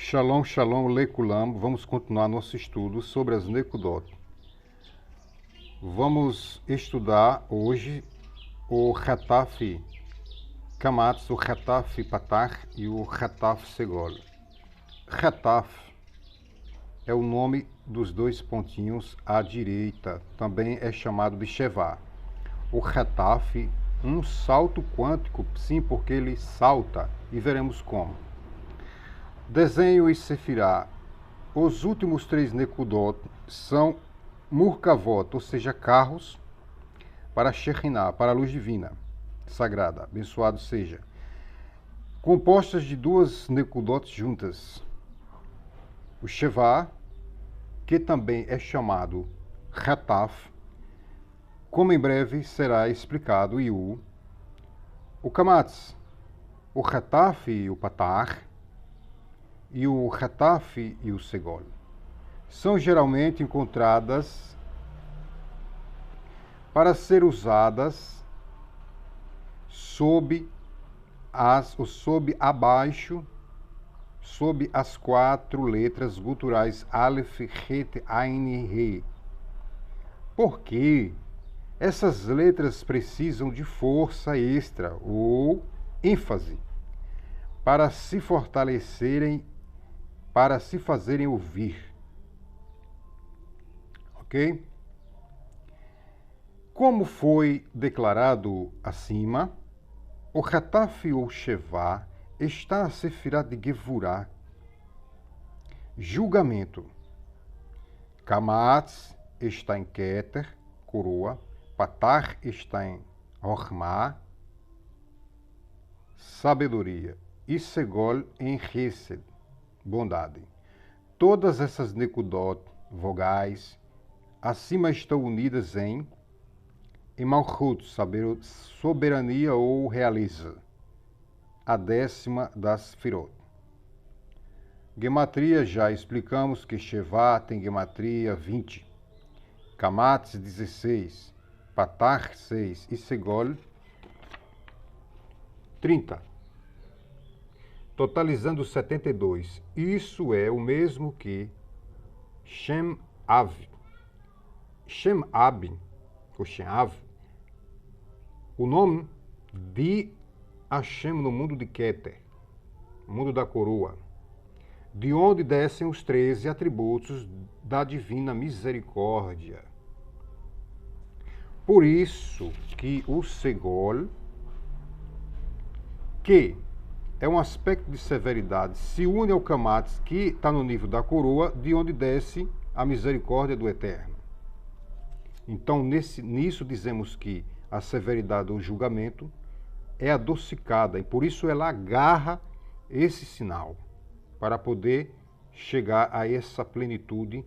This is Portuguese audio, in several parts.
Shalom, shalom, lekulam. Vamos continuar nosso estudo sobre as nekudot. Vamos estudar hoje o Hataf Kamatz, o Hataf Patach e o Hataf Segol. Hataf é o nome dos dois pontinhos à direita, também é chamado de Shevá. O Hataf, um salto quântico, sim, porque ele salta, e veremos como. Desenho e Sefirá. Os últimos três Nekudot são Murkavot, ou seja, carros para Shekhinah, para a luz divina, sagrada, abençoado seja. Compostas de duas Nekudot juntas. O Shevá, que também é chamado Hataf, como em breve será explicado, e o Kamatz, o Hataf e o Patach, e o Hataf e o Segol. São geralmente encontradas para ser usadas sob abaixo, sob as quatro letras guturais Aleph, Het, Ain, Re. Por quê? Essas letras precisam de força extra ou ênfase para se fortalecerem, para se fazerem ouvir. Ok? Como foi declarado acima, o Hataf ou Shevá está a Sefirá de Gevurá, julgamento. Kamatz está em Keter, coroa. Patach está em Rochmá, sabedoria. E Segol em Hesed, bondade. Todas essas Nekudot, vogais, acima estão unidas em Malchut, soberania ou realeza, a 10ª das Sefirot. Gematria, já explicamos que Shevá tem gematria 20, Kamatz 16, Patach 6 e Segol 30, totalizando 72. Isso é o mesmo que Shem-Av. Shem-Ab, ou Shem-Av, o nome de Hashem no mundo de Keter, mundo da coroa, de onde descem os 13 atributos da divina misericórdia. Por isso que o Segol, que é um aspecto de severidade, se une ao Kamatz, que está no nível da coroa, de onde desce a misericórdia do Eterno. Então, nisso dizemos que a severidade ou julgamento é adocicada, e por isso ela agarra esse sinal, para poder chegar a essa plenitude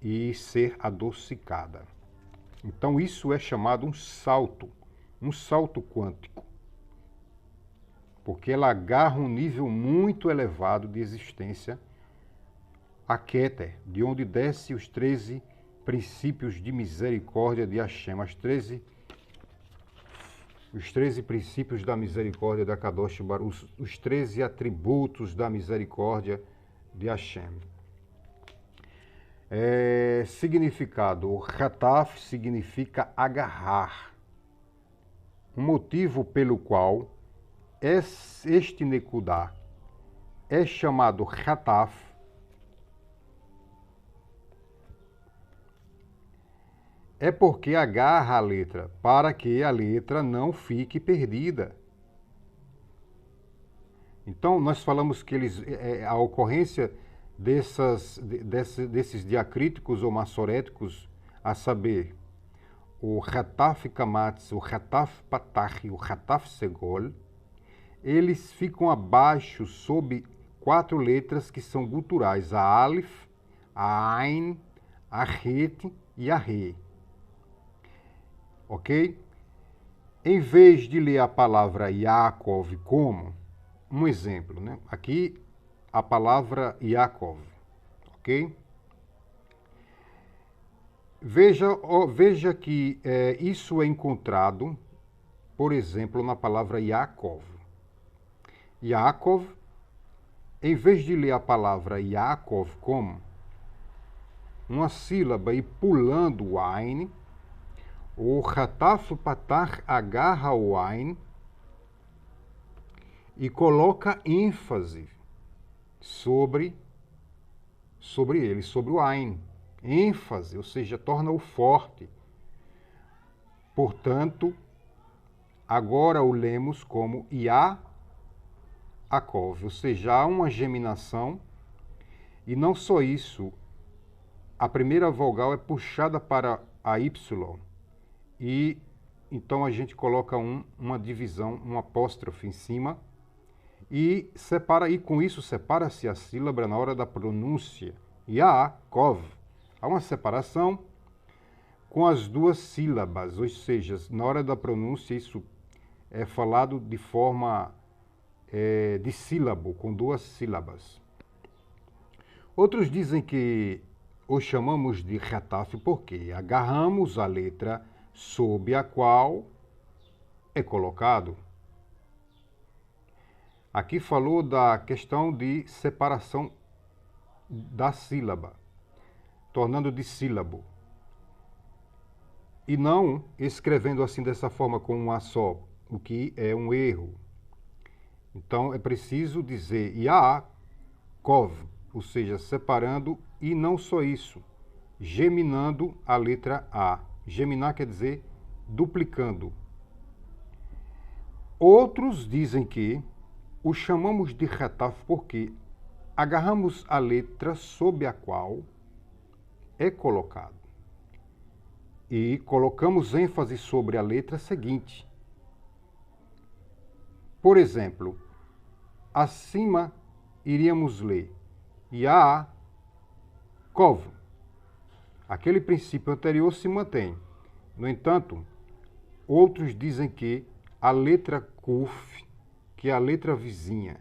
e ser adocicada. Então isso é chamado um salto quântico, porque ela agarra um nível muito elevado de existência, a Keter, de onde desce os 13 princípios de misericórdia de Hashem, os 13 princípios da misericórdia da Kadosh Baruch, os 13 atributos da misericórdia de Hashem. Significado: o Hataf significa agarrar. O motivo pelo qual este Nekudá é chamado Hataf é porque agarra a letra, para que a letra não fique perdida. Então, nós falamos que a ocorrência desses diacríticos ou massoréticos, a saber, o Hataf Kamatz, o Hataf Patach e o Hataf Segol, eles ficam abaixo, sob 4 letras que são guturais, a Aleph, a Ain, a Het e a Re. Ok? Em vez de ler a palavra Yaakov como um exemplo, né? Aqui a palavra Yaakov, ok? Veja que isso é encontrado, por exemplo, na palavra Yaakov. Yaakov em vez de ler a palavra Yaakov como uma sílaba e pulando o Ain, o Hataf Patach agarra o Ain e coloca ênfase sobre ele, sobre o Ain. ênfase, ou seja, torna-o forte. Portanto, agora o lemos como Yaakov, ou seja, há uma geminação, e não só isso, a primeira vogal é puxada para a Y, e então a gente coloca uma divisão, um apóstrofe em cima, e com isso separa-se a sílaba na hora da pronúncia. Yaakov. Há uma separação com as duas sílabas, ou seja, na hora da pronúncia isso é falado de forma de sílabo, com duas sílabas. Outros dizem que o chamamos de Hataf porque agarramos a letra sob a qual é colocado. Aqui falou da questão de separação da sílaba, tornando de sílabo. E não escrevendo assim dessa forma com um A só, o que é um erro. Então é preciso dizer Yaakov, ou seja, separando, e não só isso, geminando a letra A. Geminar quer dizer duplicando. Outros dizem que o chamamos de Hataf porque agarramos a letra sob a qual é colocado. E colocamos ênfase sobre a letra seguinte. Por exemplo, acima iríamos ler Yaakov. Aquele princípio anterior se mantém. No entanto, outros dizem que a letra Kuf, que é a letra vizinha,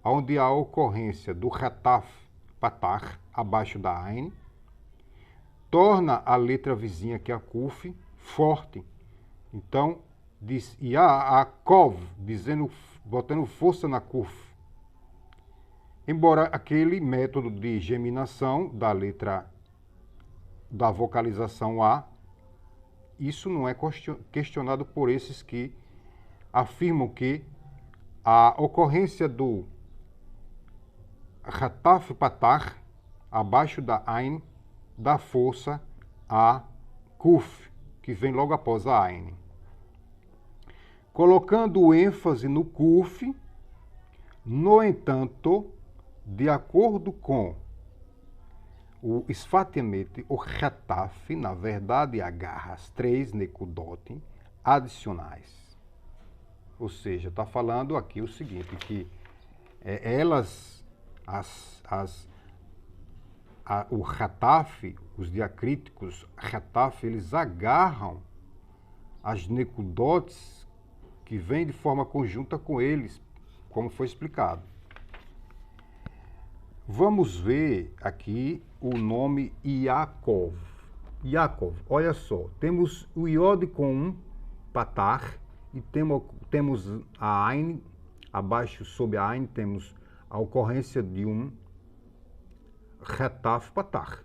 onde há a ocorrência do Hataf Patach abaixo da Ain, torna a letra vizinha, que é a Kuf, forte. Então, diz Yaakov, botando força na Kuf. Embora aquele método de geminação da letra da vocalização A, isso não é questionado por esses que afirmam que a ocorrência do Hataf Patach abaixo da Ain dá força a Kuf, que vem logo após a Ain. Colocando o ênfase no Kuf, no entanto, de acordo com o Sfat Emet, o Hataf, na verdade, agarra as 3 nekudot adicionais. Ou seja, está falando aqui o seguinte, que o Hataf, os diacríticos Hataf, eles agarram as nekudotes que vêm de forma conjunta com eles, como foi explicado. Vamos ver aqui o nome Yaakov. Yaakov, olha só, temos o Iod com um patar e temos a Ain, abaixo sob a Ain temos a ocorrência de um Hataf Patach.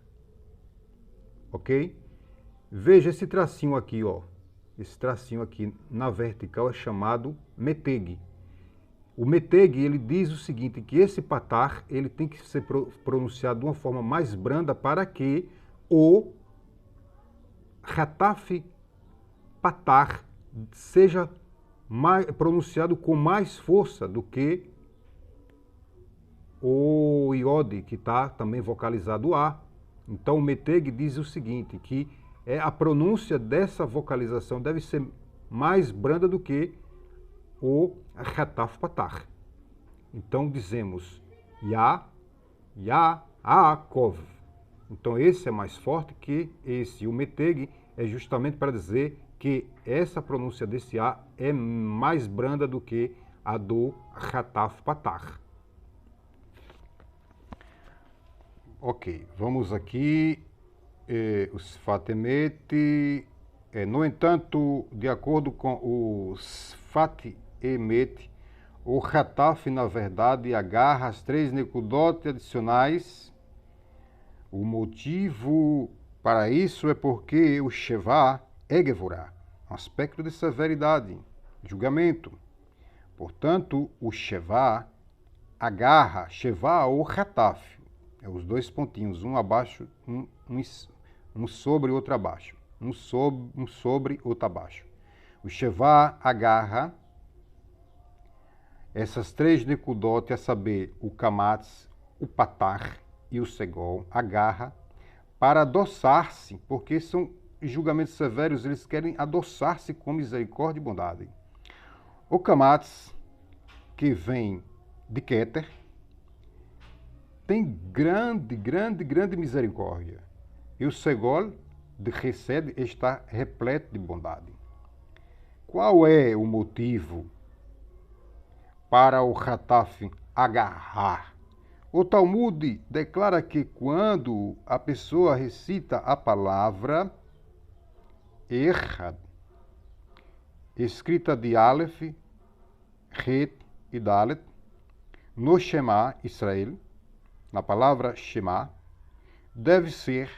Ok? Veja esse tracinho aqui, ó. Esse tracinho aqui na vertical é chamado Meteg. O Meteg, ele diz o seguinte, que esse patar, ele tem que ser pronunciado de uma forma mais branda para que o Hataf Patar seja pronunciado com mais força do que o Iod, que está também vocalizado A. Então o Meteg diz o seguinte, que a pronúncia dessa vocalização deve ser mais branda do que o Hataf Patach. Então dizemos Yaakov. Então esse é mais forte que esse. O Meteg é justamente para dizer que essa pronúncia desse A é mais branda do que a do Hataf Patach. Ok, vamos aqui. O Sfat Emet. No entanto, de acordo com o Sfat Emet, O Hataf, na verdade, agarra as 3 Nekudot adicionais. O motivo para isso é porque o Shevá é Gevurá, um aspecto de severidade, julgamento. Portanto, o Shevá agarra, Shevá ou Hataf, é os 2 pontinhos, um abaixo, um sobre, outro abaixo, um sobre, outro abaixo. O Shevá agarra essas 3 Nekudot, a saber, o Kamatz, o Patar e o Segol, agarra para adoçar-se, porque são julgamentos severos, eles querem adoçar-se com misericórdia e bondade. O Kamatz, que vem de Keter, tem grande misericórdia. E o Segol, de Hesed, está repleto de bondade. Qual é o motivo para o Hataf agarrar? O Talmud declara que quando a pessoa recita a palavra Echad, escrita de Aleph, Het e Dalet, no Shema Israel, na palavra Shema, deve ser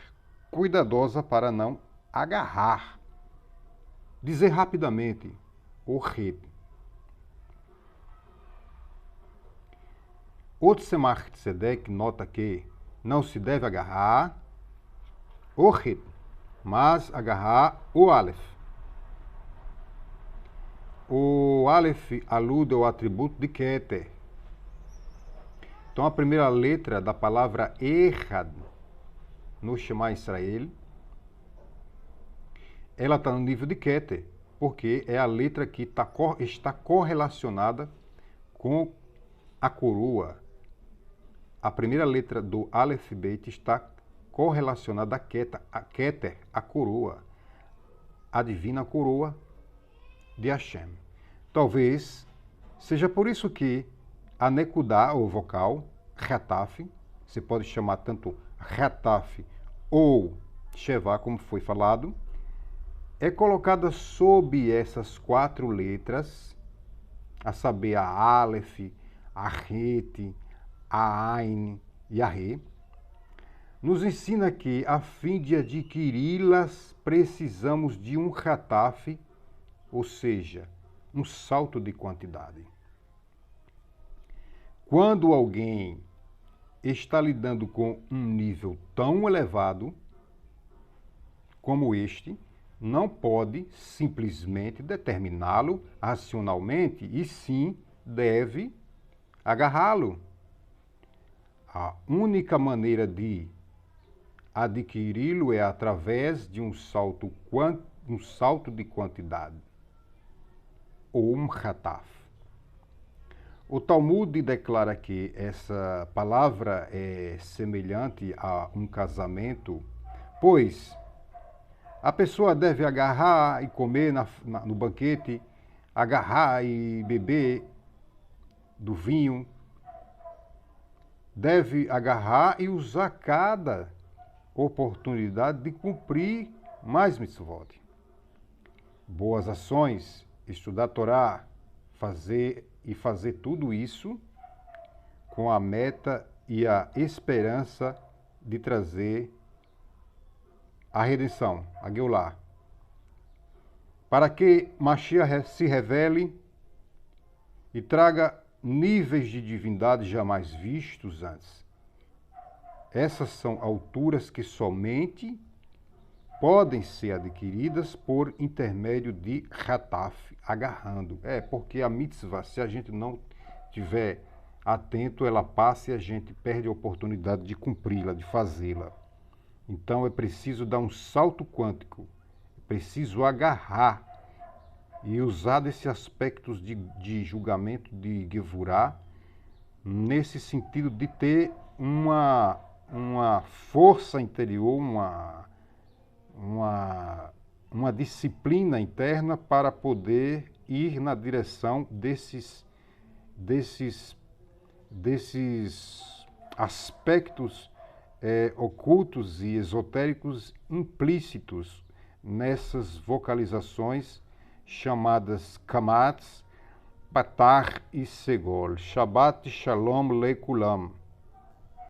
cuidadosa para não agarrar. Dizer rapidamente o Het. O Tzemach Tzedek nota que não se deve agarrar o Het, mas agarrar o Aleph. O Aleph alude ao atributo de Keter. Então a primeira letra da palavra Echad no Shema Israel, ela está no nível de Keter, porque é a letra que está correlacionada com a coroa. A primeira letra do Aleph Bet está correlacionada a Keter, a coroa, a divina coroa de Hashem. Talvez seja por isso que a Nekudá, ou vocal, Hataf, você pode chamar tanto Hataf ou Shevá, como foi falado, é colocada sob essas 4 letras, a saber, a Aleph, a Het, a Ain e a Re, nos ensina que, a fim de adquiri-las, precisamos de um Hataf, ou seja, um salto de quantidade. Quando alguém está lidando com um nível tão elevado como este, não pode simplesmente determiná-lo racionalmente, e sim deve agarrá-lo. A única maneira de adquiri-lo é através de um salto de quantidade, ou um Hataf. O Talmud declara que essa palavra é semelhante a um casamento, pois a pessoa deve agarrar e comer no banquete, agarrar e beber do vinho, deve agarrar e usar cada oportunidade de cumprir mais mitzvot. Boas ações, estudar a Torá, fazer tudo isso com a meta e a esperança de trazer a redenção, a Geulah, para que Mashiach se revele e traga níveis de divindade jamais vistos antes. Essas são alturas que somente podem ser adquiridas por intermédio de Hataf, agarrando. Porque a mitzvah, se a gente não tiver atento, ela passa e a gente perde a oportunidade de cumpri-la, de fazê-la. Então é preciso dar um salto quântico, é preciso agarrar e usar desses aspectos de julgamento de Gevurá, nesse sentido de ter uma força interior, uma disciplina interna para poder ir na direção desses aspectos ocultos e esotéricos implícitos nessas vocalizações chamadas Kamatz, Patah e Segol. Shabbat Shalom Lekulam.